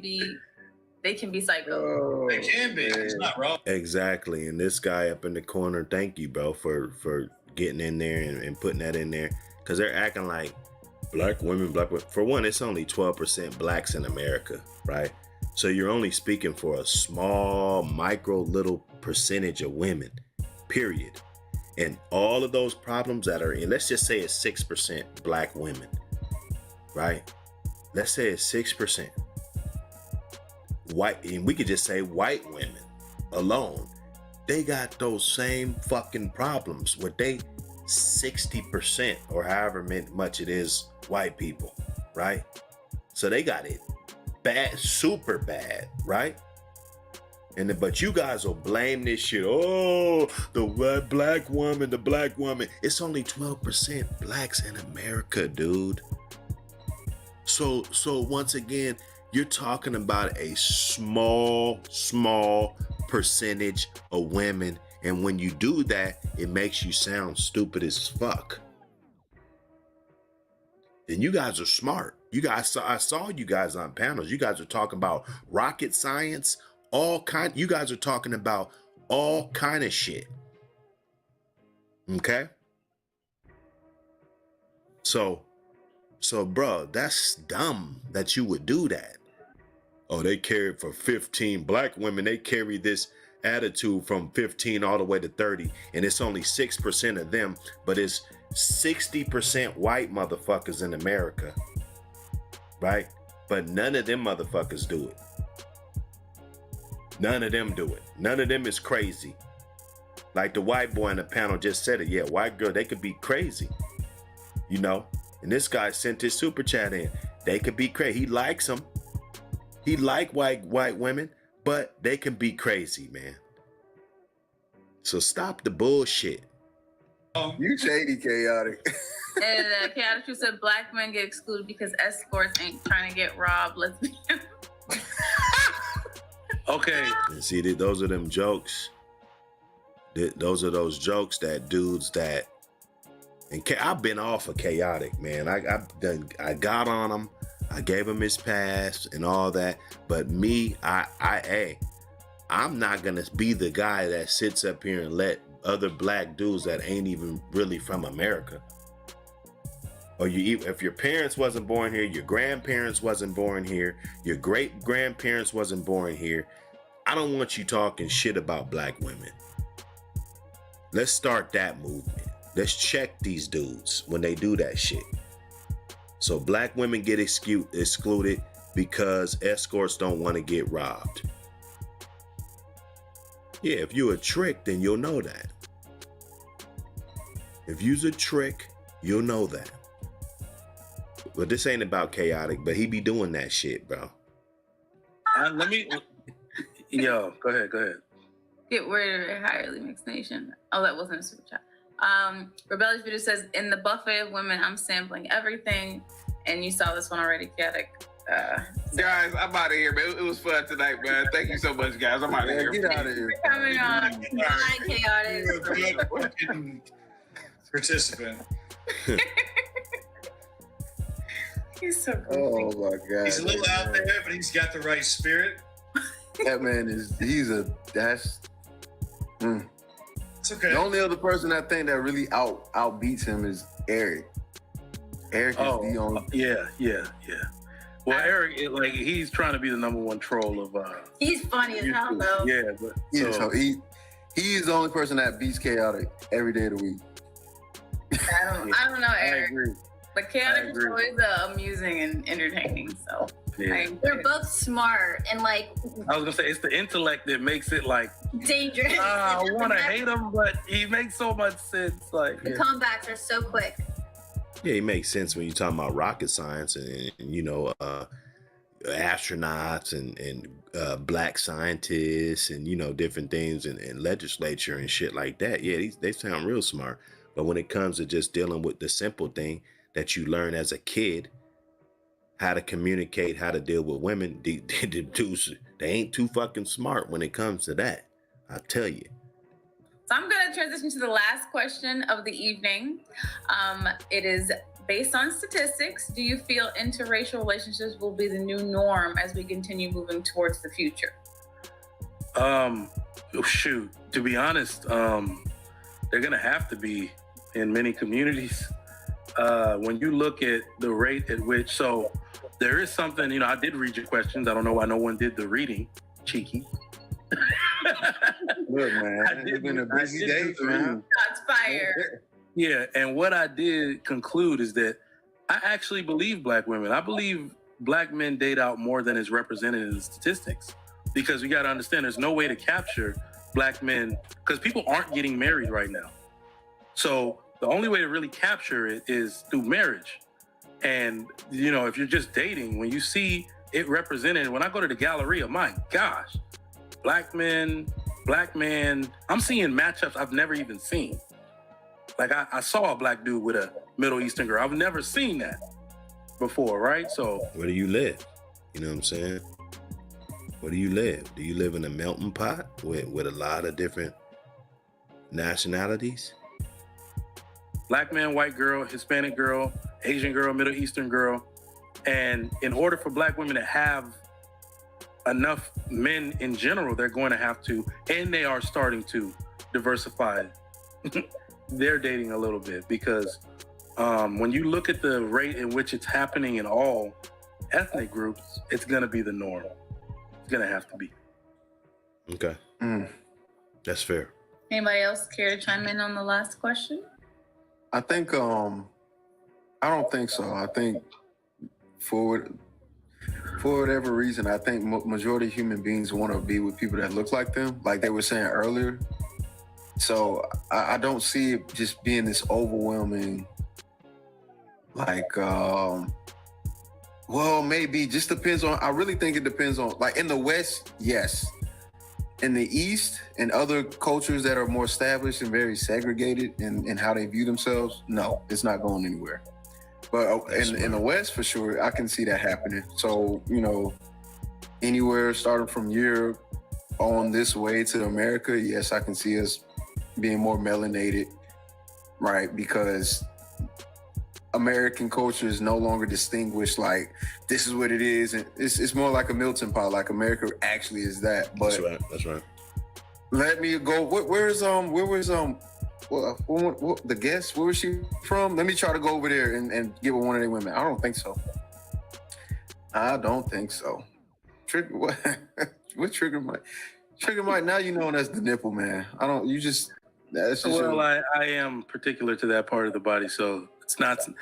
can be psycho. Oh, They can be. man. It's not wrong. Exactly. And this guy up in the corner, thank you, bro, for getting in there and putting that in there, because they're acting like black women. For one, it's only 12% blacks in America, right? So you're only speaking for a small, micro, little percentage of women, period. And all of those problems that are in, let's just say it's 6% black women, right? Let's say it's 6%. White, and we could just say white women alone, they got those same fucking problems with they 60% or however much it is white people, right? So they got it bad, super bad, right? But you guys will blame this shit. Oh, the black woman. It's only 12% blacks in America, dude. So once again, you're talking about a small percentage of women. And when you do that, it makes you sound stupid as fuck. And you guys are smart. I saw you guys on panels. You guys are talking about rocket science, you guys are talking about all kind of shit. Okay? So bro, that's dumb that you would do that. Oh, they carry for 15 black women. They carry this attitude from 15 all the way to 30, and it's only 6% of them, but it's 60% white motherfuckers in America, right? But none of them motherfuckers do it. None of them do it. None of them is crazy. Like the white boy in the panel just said it. Yeah, white girl, they could be crazy, you know? And this guy sent his super chat in. They could be crazy. He likes them. He like white women, but they can be crazy, man. So stop the bullshit. You shady, chaotic. And chaotic, you said black men get excluded because escorts ain't trying to get robbed. Let's be. Okay. And see, those are them jokes. Those are those jokes that dudes that. And I've been off of chaotic, man. I got on him. I gave him his pass and all that. But me, I'm not gonna be the guy that sits up here and let other black dudes that ain't even really from America. Or if your parents wasn't born here, your grandparents wasn't born here, your great grandparents wasn't born here, I don't want you talking shit about black women. Let's start that movement. Let's check these dudes when they do that shit. So black women get excluded because escorts don't want to get robbed. Yeah, if you're a trick, then you'll know that. If you's a trick, you'll know that. But this ain't about chaotic, but he be doing that shit, bro. Yo, go ahead. Get rid of entirely mixed nation. Oh, that wasn't a super chat. Rebellious Video says, in the buffet of women, I'm sampling everything. And you saw this one already, chaotic. Guys, I'm out of here, man. It was fun tonight, man. Thank you so much, guys. I'm out of here. Get out of here. Coming on. Bye, chaotic. Participant. He's so good. Oh my God. He's a little out there, but he's got the right spirit. That man is, that's. It's okay. The only other person I think that really outbeats him is Eric. Eric is the only. Yeah. Well, Eric, he's trying to be the number one troll of. He's funny as hell, though. Yeah, but He's the only person that beats Chaotic every day of the week. I don't know, Eric. I agree. But Chaotic is always amusing and entertaining. So They're both smart and I was gonna say it's the intellect that makes it dangerous. I want to hate him, but he makes so much sense. The comebacks are so quick. Yeah, it makes sense when you're talking about rocket science and astronauts and black scientists and different things and legislature and shit like that. Yeah, they sound real smart. But when it comes to just dealing with the simple thing that you learn as a kid, how to communicate, how to deal with women, the dudes, they ain't too fucking smart when it comes to that. I tell you. So I'm going to transition to the last question of the evening. It is based on statistics. Do you feel interracial relationships will be the new norm as we continue moving towards the future? Shoot, to be honest, they're going to have to be in many communities. When you look at the rate at which, so there is something, I did read your questions. I don't know why no one did the reading. Cheeky. Look, man, it's been a busy day, man. Shots fired. Yeah, and what I did conclude is that I actually believe black women. I believe black men date out more than is represented in the statistics. Because you got to understand, there's no way to capture black men, because people aren't getting married right now. So the only way to really capture it is through marriage. And, if you're just dating, when you see it represented, when I go to the Galleria, my gosh, black men, black man, I'm seeing matchups I've never even seen. I saw a black dude with a Middle Eastern girl. I've never seen that before, right? So where do you live? You know what I'm saying? Where do you live? Do you live in a melting pot with a lot of different nationalities? Black man, white girl, Hispanic girl, Asian girl, Middle Eastern girl. And in order for black women to have enough men in general, they're going to have to, and they are starting to diversify their dating a little bit, because when you look at the rate in which it's happening in all ethnic groups, it's going to be the norm. It's going to have to be. Okay. That's fair. Anybody else care to chime in on the last question? I think, I don't think so. I think for whatever reason, I think majority of human beings want to be with people that look like them, like they were saying earlier. So I don't see it just being this overwhelming, well, maybe just depends on, I really think it depends on, in the West, yes. In the East and other cultures that are more established and very segregated in how they view themselves, no, it's not going anywhere. But in the West, for sure, I can see that happening. So, anywhere starting from Europe on this way to America, yes, I can see us being more melanated, right? Because American culture is no longer distinguished this is what it is. And it's more like a melting pot, like America actually is that. But That's right. Let me go. Where was the guest? Where was she from? Let me try to go over there and give her one of their women. I don't think so. Trigger what? What trigger Mike? Trigger Mike. Now you know that's the nipple, man. That's just well, I am particular to that part of the body, so it's nothing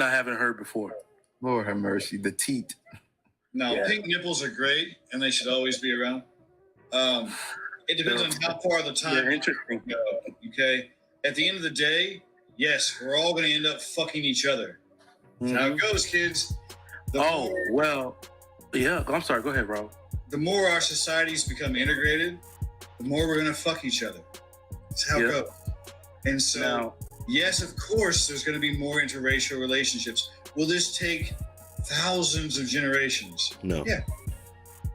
I haven't heard before. Lord have mercy, the teat. No, pink nipples are great, and they should always be around. It depends on how far the time interesting. Go, okay? At the end of the day, yes, we're all going to end up fucking each other. That's how it goes, kids. I'm sorry. Go ahead, Rob. The more our societies become integrated, the more we're going to fuck each other. That's how it goes. And so, yes, of course, there's going to be more interracial relationships. Will this take thousands of generations. No. Yeah.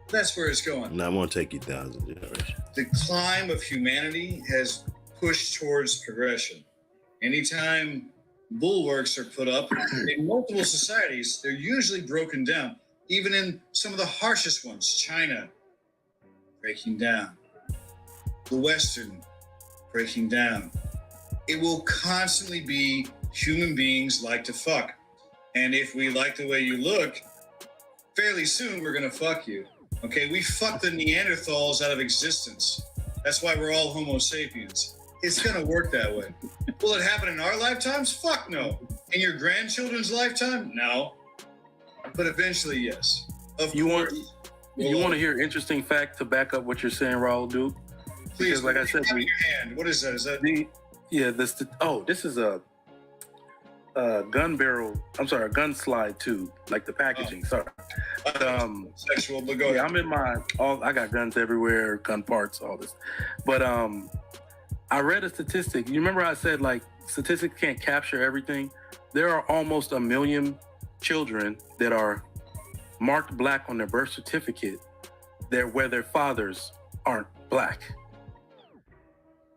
That's where it's going. No, I won't take you thousands of generations. The climb of humanity has pushed towards progression. Anytime bulwarks are put up in multiple societies, they're usually broken down. Even in some of the harshest ones, China, breaking down. The Western, breaking down. It will constantly be human beings like to fuck. And if we like the way you look, fairly soon we're gonna fuck you. Okay, we fucked the Neanderthals out of existence. That's why we're all Homo sapiens. It's gonna work that way. Will it happen in our lifetimes? Fuck no. In your grandchildren's lifetime? No. But eventually, yes. You want to hear an interesting fact to back up what you're saying, Raul Duke? Please, Because like I said, in your hand. What is that? Is that this is a gun barrel. I'm sorry, a gun slide tube, like the packaging. Sorry. Sexual, but go ahead. Yeah, I'm in I got guns everywhere, gun parts, all this. But I read a statistic. You remember I said like statistics can't capture everything? There are almost 1 million children that are marked black on their birth certificate where their fathers aren't black.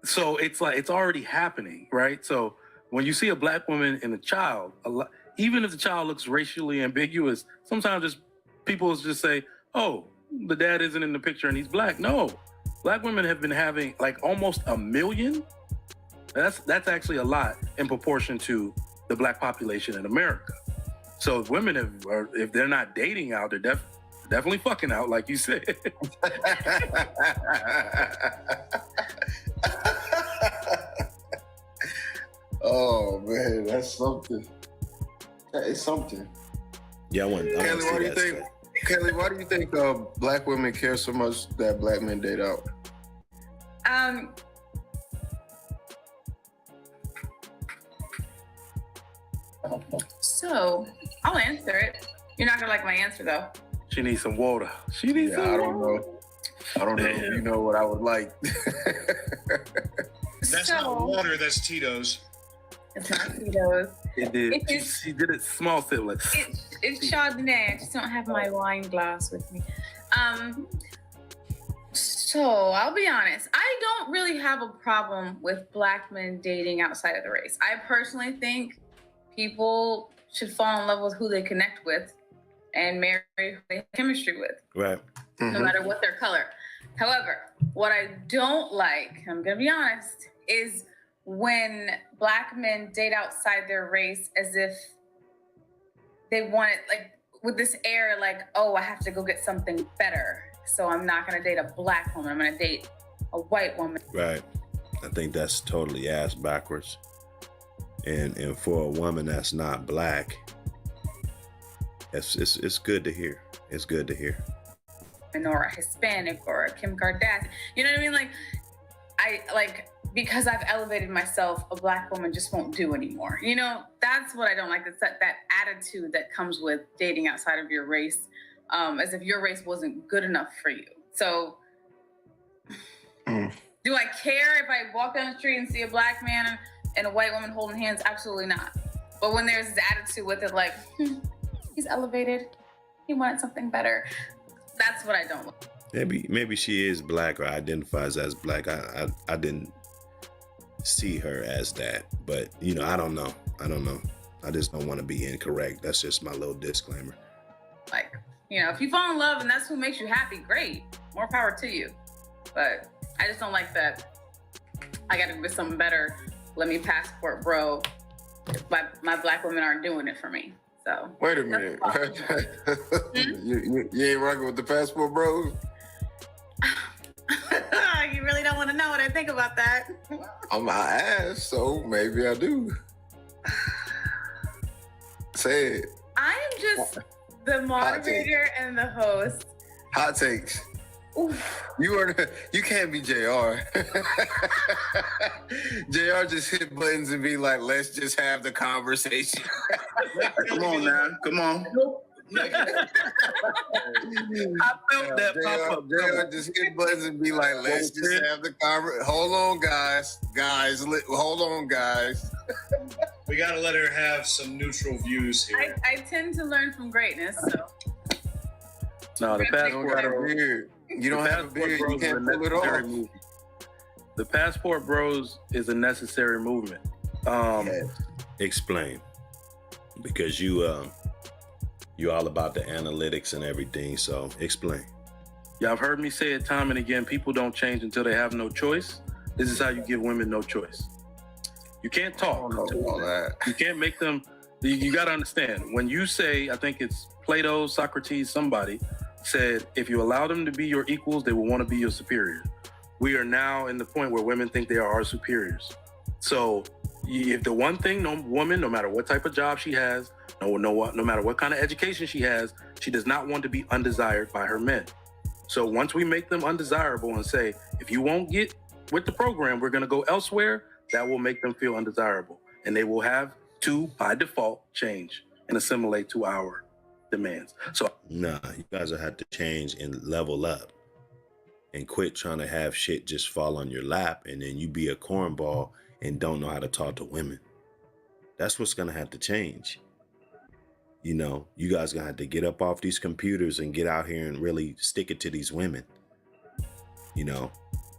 So it's like it's already happening, right? So when you see a black woman and a child, even if the child looks racially ambiguous, sometimes just people just say, "Oh, the dad isn't in the picture and he's black." No, black women have been having like almost 1 million. That's actually a lot in proportion to the black population in America. So if women if they're not dating out, they're definitely fucking out, like you said. Oh man, that's something. That is something. Yeah, I want to see that stuff. Kelly, why do you think black women care so much that black men date out? So I'll answer it. You're not gonna like my answer though. She needs some water. She needs some water. I don't know if you know what I would like. That's not water, that's Tito's. It's not Tito's. It did. She did it small sip. Like, it's Chardonnay. I just don't have my wine glass with me. So I'll be honest. I don't really have a problem with black men dating outside of the race. I personally think people should fall in love with who they connect with and marry who they have chemistry with. Right. No matter what their color. However, what I don't like, I'm gonna be honest, is when black men date outside their race as if they want it, like with this air, like, oh, I have to go get something better. So I'm not gonna date a black woman, I'm gonna date a white woman. Right. I think that's totally ass backwards. And for a woman that's not black, it's good to hear. It's good to hear. Or a Hispanic or a Kim Kardashian. You know what I mean? Because I've elevated myself, a black woman just won't do anymore. You know, that's what I don't like. It's that attitude that comes with dating outside of your race, as if your race wasn't good enough for you. So do I care if I walk down the street and see a black man and a white woman holding hands? Absolutely not. But when there's this attitude with it, like, he's elevated, he wanted something better. That's what I don't like. Maybe she is black or identifies as black. I didn't see her as that, but I don't know. I just don't want to be incorrect. That's just my little disclaimer. Like, if you fall in love and that's who makes you happy, great, more power to you. But I just don't like that. I got to get something better. Let me passport, bro. My black women aren't doing it for me. So wait a minute. You ain't rocking with the passport bros? You really don't want to know what I think about that. I'm my ass, so maybe I do. Say it. I am just the moderator and the host. Hot takes. Oof. You can't be JR. JR just hit buttons and be like, let's just have the conversation. Come on now. Come on. I felt that pop up. JR just hit buttons and be like, let's just have the conversation. Hold on, guys. Hold on, guys. we got to let her have some neutral views here. I tend to learn from greatness, so. No, the passport got a bros. beard. You don't have a beard. You can't pull it off. Movement. The passport bros is a necessary movement. Explain, because you all about the analytics and everything. So explain. Y'all have heard me say it time and again. People don't change until they have no choice. This is how you give women no choice. You can't talk. All that. You can't make them. You got to understand. When you say, I think it's Plato, Socrates, somebody said, if you allow them to be your equals, they will want to be your superiors. We are now in the point where women think they are our superiors. So if the one thing, no woman, no matter what type of job she has, no matter what kind of education she has, she does not want to be undesired by her men. So once we make them undesirable and say, if you won't get with the program, we're going to go elsewhere, that will make them feel undesirable. And they will have to, by default, change and assimilate to our demands. So Nah, you guys will have to change and level up and quit trying to have shit just fall on your lap and then you be a cornball and don't know how to talk to women. That's what's going to have to change. You know, you guys going to have to get up off these computers and get out here and really stick it to these women. You know,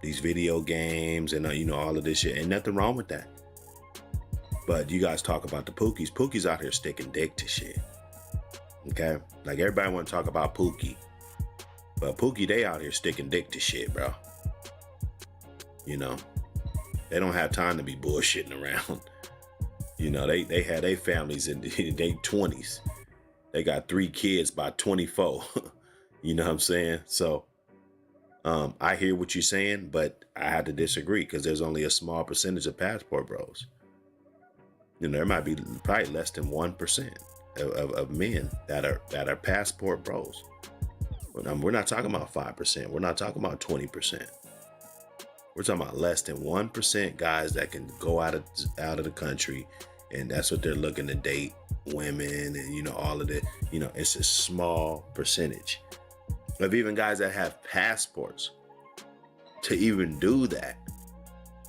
these video games and, all of this shit. Ain't nothing wrong with that. But you guys talk about the Pookies. Pookie's out here sticking dick to shit. Okay? Like, everybody want to talk about Pookie. But Pookie, they out here sticking dick to shit, bro. You know? They don't have time to be bullshitting around. You know, they had their families in their 20s. They got 3 kids by 24. You know what I'm saying? So, I hear what you're saying, but I have to disagree because there's only a small percentage of passport bros. You know, there might be probably less than 1% of men that are passport bros. We're not talking about 5%. We're not talking about 20%. We're talking about less than 1% guys that can go out of the country, and that's what they're looking to date women and all of it. It's a small percentage of even guys that have passports to even do that.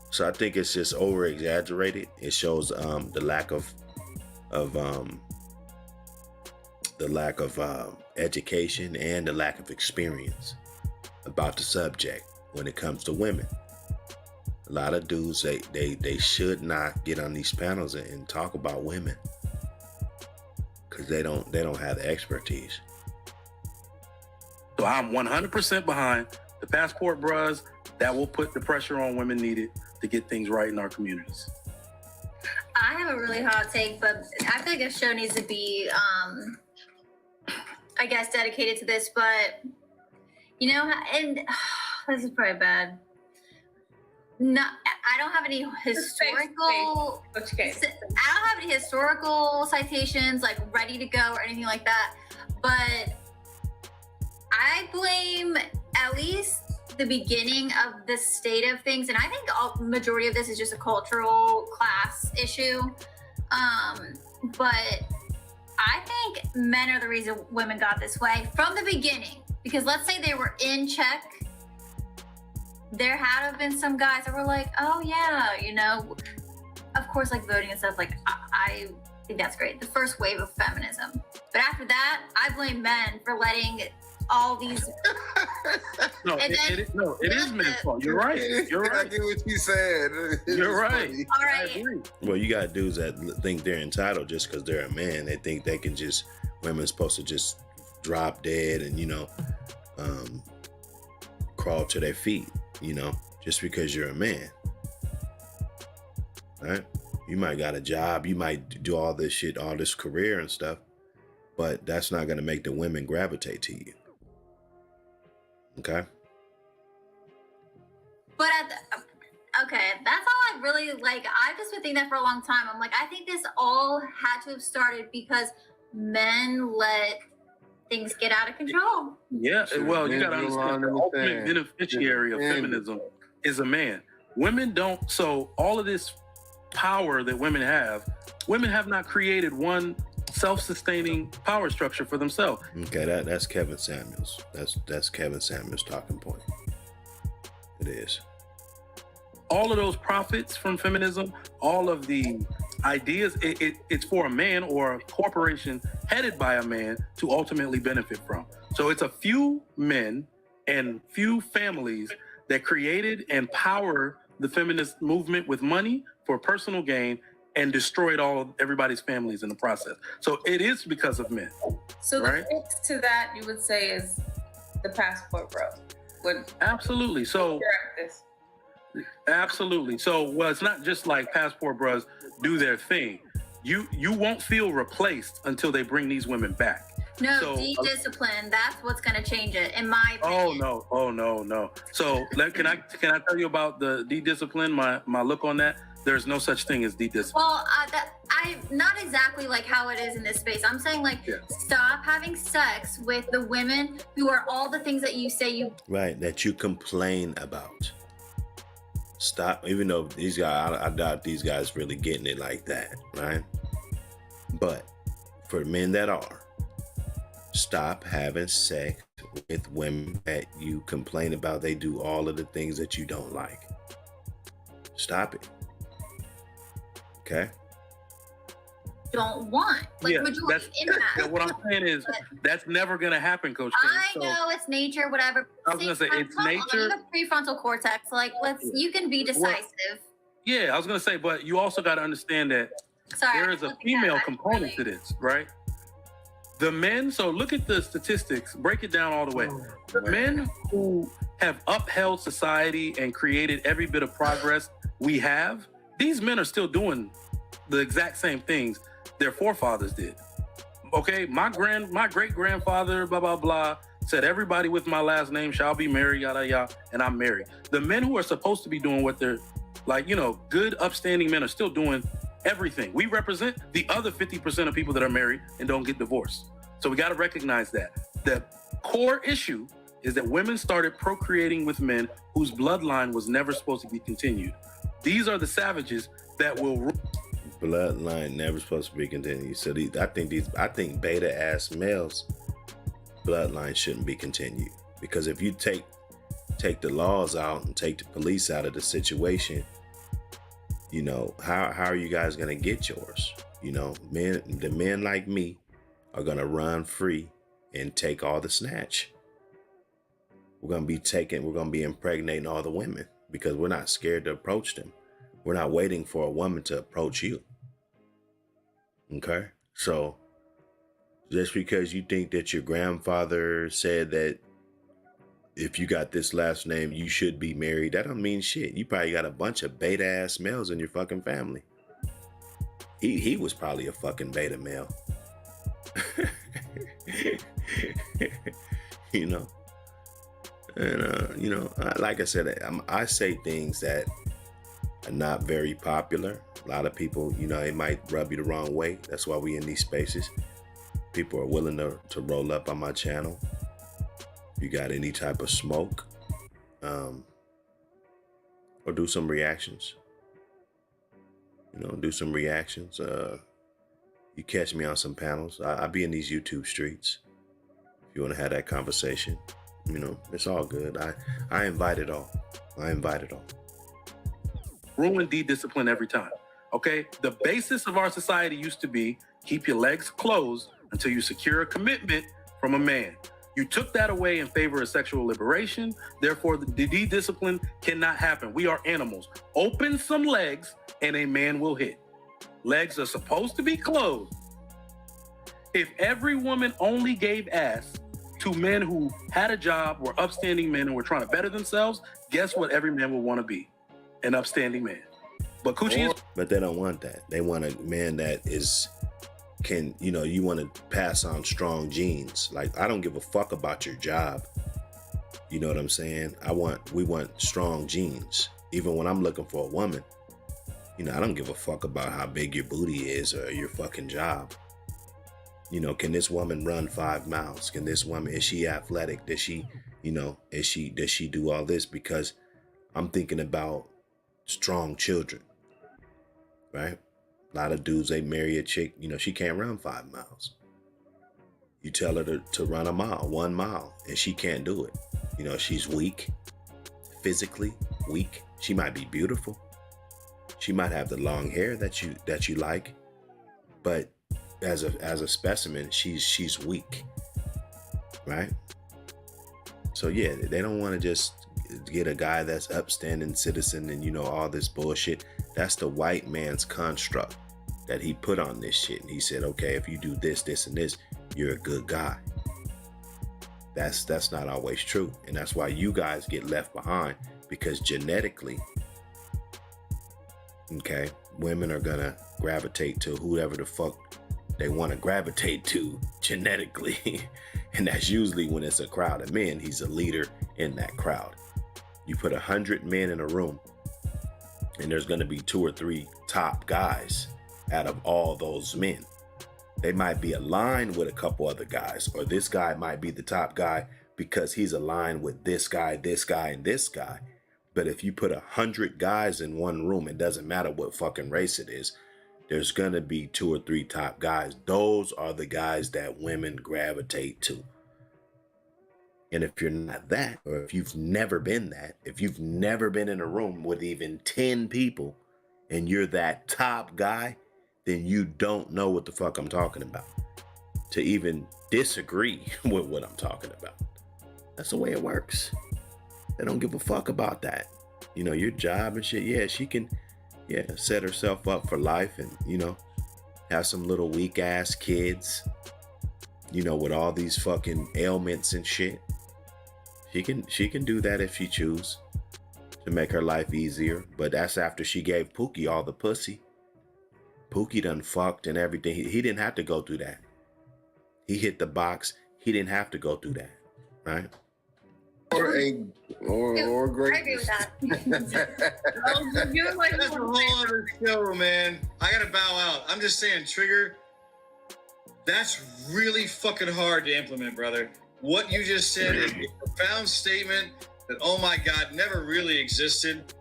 So I think it's just over exaggerated. It shows the lack of education and the lack of experience about the subject when it comes to women. A lot of dudes, they should not get on these panels and talk about women because they don't have the expertise. So I'm 100% behind the passport bros that will put the pressure on women needed to get things right in our communities. I have a really hot take, but I feel like a show needs to be, I guess, dedicated to this. But and this is probably bad. No, I don't have any historical. I don't have any historical citations like ready to go or anything like that. But I blame at least the beginning of the state of things, and I think the majority of this is just a cultural class issue. But I think men are the reason women got this way from the beginning. Because let's say they were in check. There had to have been some guys that were like, oh yeah, of course, like voting and stuff, like I think that's great. The first wave of feminism. But after that, I blame men for letting all these. It is men's fault. You're right. I get what you said. You're right. Funny. All right. Well, you got dudes that think they're entitled just because they're a man. They think they can just, women's supposed to just drop dead and, crawl to their feet, just because you're a man. Right? You might got a job. You might do all this shit, all this career and stuff, but that's not going to make the women gravitate to you. Okay? But okay, that's all I really like. I've just been thinking that for a long time. I'm like, I think this all had to have started because men let things get out of control. Yeah, well, you got to understand the ultimate beneficiary of feminism is a man. Women don't, so all of this power that women have not created one self-sustaining power structure for themselves. Okay, that's Kevin Samuels. That's Kevin Samuels' talking point. It is. all of those profits from feminism, all of the ideas, it's for a man or a corporation headed by a man to ultimately benefit from. So it's a few men and few families that created and power the feminist movement with money for personal gain and destroyed everybody's families in the process. So it is because of men. So right? The fix to that, you would say, is the passport bro. Absolutely. So absolutely. So it's not just like passport bros do their thing. You won't feel replaced until they bring these women back. No, so, de-discipline. That's what's going to change it, in my opinion. Oh no. So can I tell you about the de-discipline? My look on that. There's no such thing as de-discipline. Well, I not exactly like how it is in this space. I'm saying stop having sex with the women who are all the things that you say you. Right, that you complain about. Stop, even though these guys, I doubt these guys really getting it like that, right? But for men that are, stop having sex with women that you complain about. They do all of the things that you don't like. Stop it. Okay? Don't want. Majority impact. What I'm saying is that's never going to happen, Coach King. I know it's nature, whatever. I was going to say it's nature. Prefrontal cortex. You can be decisive. Yeah, I was going to say, but you also got to understand that there is a female component to this, right? The men, so look at the statistics, break it down all the way. The men who have upheld society and created every bit of progress we have, these men are still doing the exact same things their forefathers did. Okay, my great-grandfather, blah, blah, blah, said everybody with my last name shall be married, yada, yada, and I'm married. The men who are supposed to be doing what they're, good, upstanding men are still doing everything. We represent the other 50% of people that are married and don't get divorced. So we got to recognize that. The core issue is that women started procreating with men whose bloodline was never supposed to be continued. These are the savages that will... Bloodline never supposed to be continued. So I think beta ass males bloodline shouldn't be continued, because if you take the laws out and take the police out of the situation, how are you guys gonna get yours? The men like me are gonna run free and take all the snatch. We're gonna be impregnating all the women because we're not scared to approach them. We're not waiting for a woman to approach you. Okay? So just because you think that your grandfather said that if you got this last name, you should be married, that don't mean shit. You probably got a bunch of beta ass males in your fucking family. He was probably a fucking beta male. Like I said, I say things that are not very popular. A lot of people, it might rub you the wrong way. That's why we in these spaces. People are willing to roll up on my channel. If you got any type of smoke, or do some reactions. Do some reactions. You catch me on some panels. I be in these YouTube streets. If you want to have that conversation, it's all good. I invite it all. Ruin de-discipline every time. Okay? The basis of our society used to be keep your legs closed until you secure a commitment from a man. You took that away in favor of sexual liberation. Therefore, the de-discipline cannot happen. We are animals. Open some legs and a man will hit. Legs are supposed to be closed. If every woman only gave ass to men who had a job, were upstanding men, and were trying to better themselves, guess what every man would want to be? An upstanding man. But coochie is... But they don't want that. They want a man that you want to pass on strong genes. Like, I don't give a fuck about your job. You know what I'm saying? We want strong genes. Even when I'm looking for a woman, I don't give a fuck about how big your booty is or your fucking job. Can this woman run 5 miles? Can this woman, is she athletic? Does she, does she do all this? Because I'm thinking about strong children, right? A lot of dudes, they marry a chick, she can't run 5 miles. You tell her to run 1 mile, and she can't do it. She's weak, physically weak. She might be beautiful. She might have the long hair that you like, but as a specimen, she's weak, right? So yeah, they don't want to just get a guy that's upstanding citizen and all this bullshit. That's the white man's construct that he put on this shit, and he said, okay, if you do this, this, and this, you're a good guy. That's not always true, and that's why you guys get left behind, because genetically, okay, women are gonna gravitate to whoever the fuck they want to gravitate to genetically. And that's usually when it's a crowd of men. He's a leader in that crowd. You put 100 men in a room, and there's gonna be 2 or 3 top guys out of all those men. They might be aligned with a couple other guys, or this guy might be the top guy because he's aligned with this guy, and this guy. But if you put 100 guys in one room, it doesn't matter what fucking race it is, there's gonna be 2 or 3 top guys. Those are the guys that women gravitate to. And if you're not that, or if you've never been that, if you've never been in a room with even 10 people and you're that top guy, then you don't know what the fuck I'm talking about to even disagree with what I'm talking about. That's the way it works. They don't give a fuck about that. Your job and shit. Yeah, she can, set herself up for life and, have some little weak ass kids, with all these fucking ailments and shit. She can do that if she choose to make her life easier. But that's after she gave Pookie all the pussy. Pookie done fucked and everything. He didn't have to go through that. He hit the box. He didn't have to go through that, right? Or great. I agree with that. That's a whole other show, man. I gotta bow out. I'm just saying, Trigger, that's really fucking hard to implement, brother. What you just said is a profound statement that, oh my God, never really existed.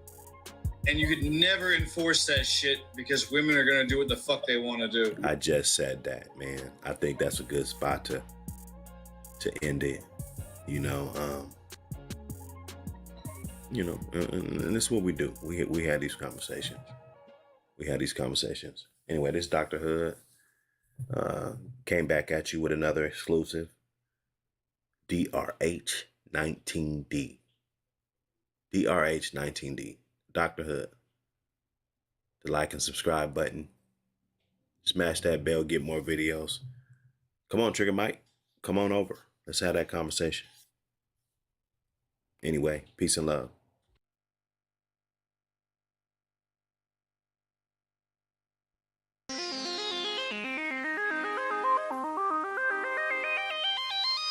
And you could never enforce that shit because women are gonna do what the fuck they want to do. I just said that, man. I think that's a good spot to end it. And this is what we do. We had these conversations. Anyway, this Dr. Hood came back at you with another exclusive. H19D. H19D. Dr. Hood. The like and subscribe button. Smash that bell, get more videos. Come on, Trigger Mike. Come on over. Let's have that conversation. Anyway, peace and love.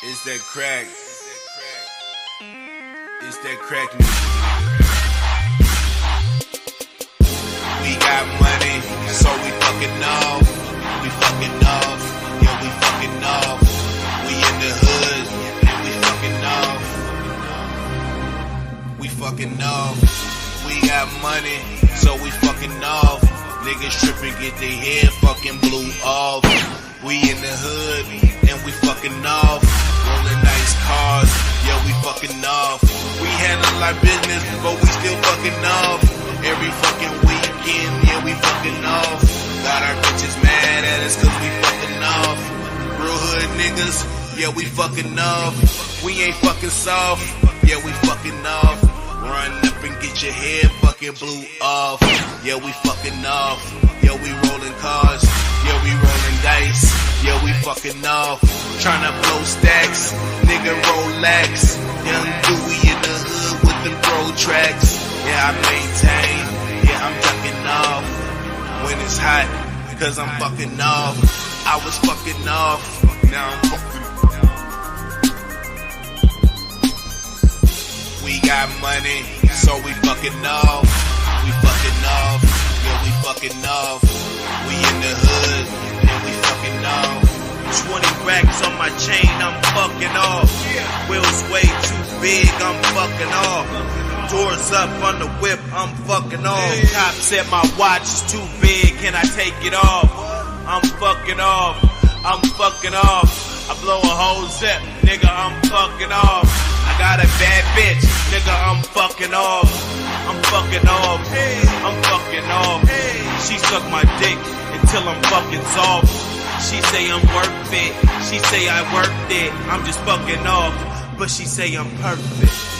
It's that crack. It's that crack music. We got money, so we fucking off. We fucking off. Yeah, we fucking off. We in the hood, and we fucking off. We fucking off. We got money, so we fucking off. Niggas tripping, get their head fucking blew off. We in the hood, and we fucking off. Rolling nice cars, yeah, we fucking off. We handle our business, but we still fucking off. Every fucking weekend, yeah, we fucking off. Got our bitches mad at us cause we fucking off. Real hood niggas, yeah, we fucking off. We ain't fucking soft, yeah, we fucking off. Run up and get your head fucking blew off. Yeah, we fucking off. Yeah, we rolling cars. Yeah, we rolling dice. Yeah, we fucking off. Tryna blow stacks. Nigga, Rolex. Young Dewey in the hood with them pro tracks. Yeah, I maintain. Yeah, I'm ducking off. When it's hot, cause I'm fucking off. I was fucking off. Now I'm fucking. We got money, so we fucking off. We fucking off. Yeah, we fucking off. We in the hood, and we fucking off. 20 racks on my chain, I'm fucking off. Wheels way too big, I'm fucking off. Doors up on the whip, I'm fucking off. Cop said my watch is too big, can I take it off? I'm fucking off. I'm fucking off. I blow a whole zip, nigga, I'm fucking off. I got a bad bitch, nigga, I'm fucking off. I'm fucking off. I'm fucking off. She suck my dick until I'm fucking soft. She say I'm worth it. She say I worked it. I'm just fucking off. But she say I'm perfect.